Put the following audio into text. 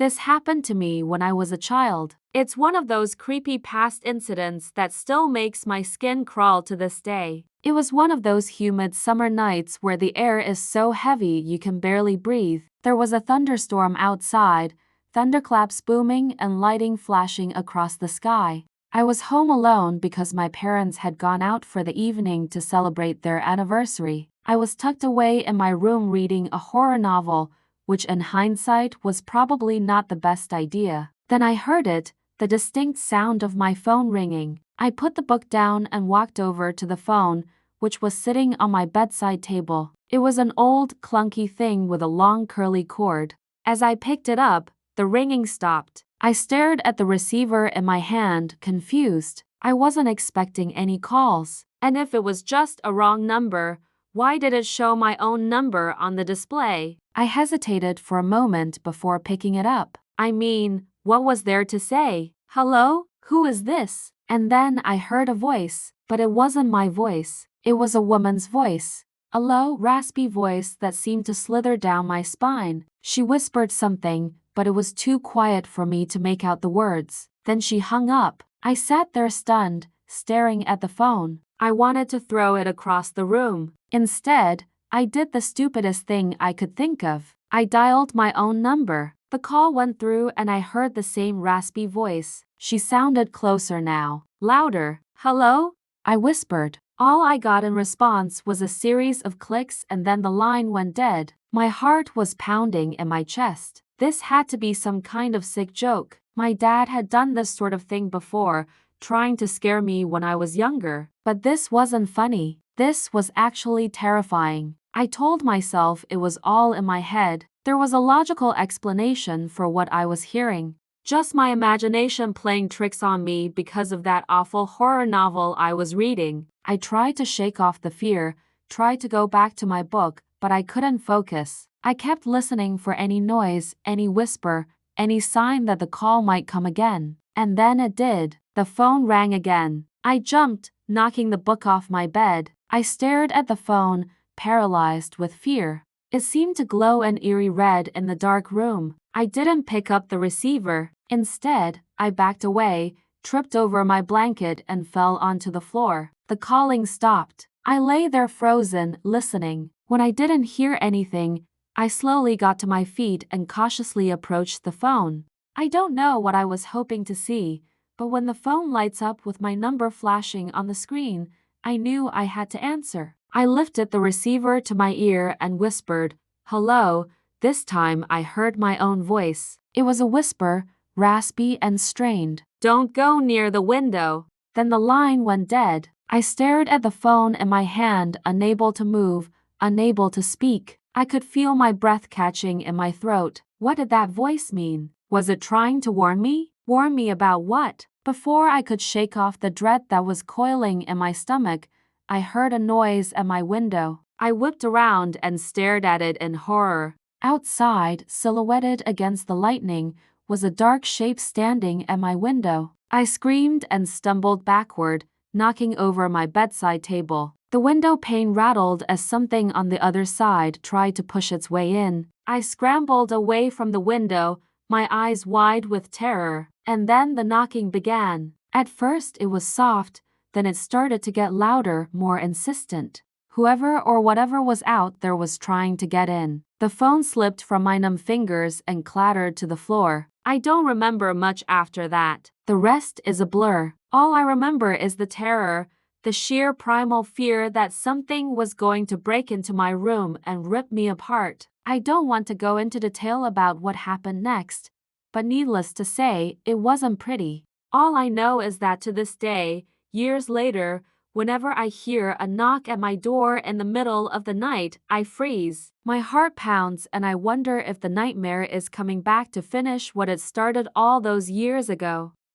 This happened to me when I was a child. It's one of those creepy past incidents that still makes my skin crawl to this day. It was one of those humid summer nights where the air is so heavy you can barely breathe. There was a thunderstorm outside, thunderclaps booming and lightning flashing across the sky. I was home alone because my parents had gone out for the evening to celebrate their anniversary. I was tucked away in my room reading a horror novel, which in hindsight was probably not the best idea. Then I heard it, the distinct sound of my phone ringing. I put the book down and walked over to the phone, which was sitting on my bedside table. It was an old, clunky thing with a long curly cord. As I picked it up, the ringing stopped. I stared at the receiver in my hand, confused. I wasn't expecting any calls. And if it was just a wrong number, why did it show my own number on the display? I hesitated for a moment before picking it up. I mean, what was there to say? Hello? Who is this? And then I heard a voice, but it wasn't my voice. It was a woman's voice. A low, raspy voice that seemed to slither down my spine. She whispered something, but it was too quiet for me to make out the words. Then she hung up. I sat there stunned, staring at the phone. I wanted to throw it across the room. Instead, I did the stupidest thing I could think of. I dialed my own number. The call went through and I heard the same raspy voice. She sounded closer now. Louder. Hello? I whispered. All I got in response was a series of clicks and then the line went dead. My heart was pounding in my chest. This had to be some kind of sick joke. My dad had done this sort of thing before, trying to scare me when I was younger. But this wasn't funny. This was actually terrifying. I told myself it was all in my head. There was a logical explanation for what I was hearing. Just my imagination playing tricks on me because of that awful horror novel I was reading. I tried to shake off the fear, tried to go back to my book, but I couldn't focus. I kept listening for any noise, any whisper, any sign that the call might come again. And then it did. The phone rang again. I jumped, knocking the book off my bed. I stared at the phone, paralyzed with fear. It seemed to glow an eerie red in the dark room. I didn't pick up the receiver. Instead, I backed away, tripped over my blanket and fell onto the floor. The calling stopped. I lay there frozen, listening. When I didn't hear anything, I slowly got to my feet and cautiously approached the phone. I don't know what I was hoping to see, but when the phone lights up with my number flashing on the screen, I knew I had to answer. I lifted the receiver to my ear and whispered, "Hello." This time I heard my own voice. It was a whisper, raspy and strained. "Don't go near the window." Then the line went dead. I stared at the phone in my hand, unable to move, unable to speak. I could feel my breath catching in my throat. What did that voice mean? Was it trying to warn me? Warn me about what? Before I could shake off the dread that was coiling in my stomach, I heard a noise at my window. I whipped around and stared at it in horror. Outside, silhouetted against the lightning, was a dark shape standing at my window. I screamed and stumbled backward, knocking over my bedside table. The window pane rattled as something on the other side tried to push its way in. I scrambled away from the window, my eyes wide with terror, and then the knocking began. At first it was soft, then it started to get louder, more insistent. Whoever or whatever was out there was trying to get in. The phone slipped from my numb fingers and clattered to the floor. I don't remember much after that. The rest is a blur. All I remember is the terror, the sheer primal fear that something was going to break into my room and rip me apart. I don't want to go into detail about what happened next, but needless to say, it wasn't pretty. All I know is that to this day, years later, whenever I hear a knock at my door in the middle of the night, I freeze. My heart pounds and I wonder if the nightmare is coming back to finish what it started all those years ago.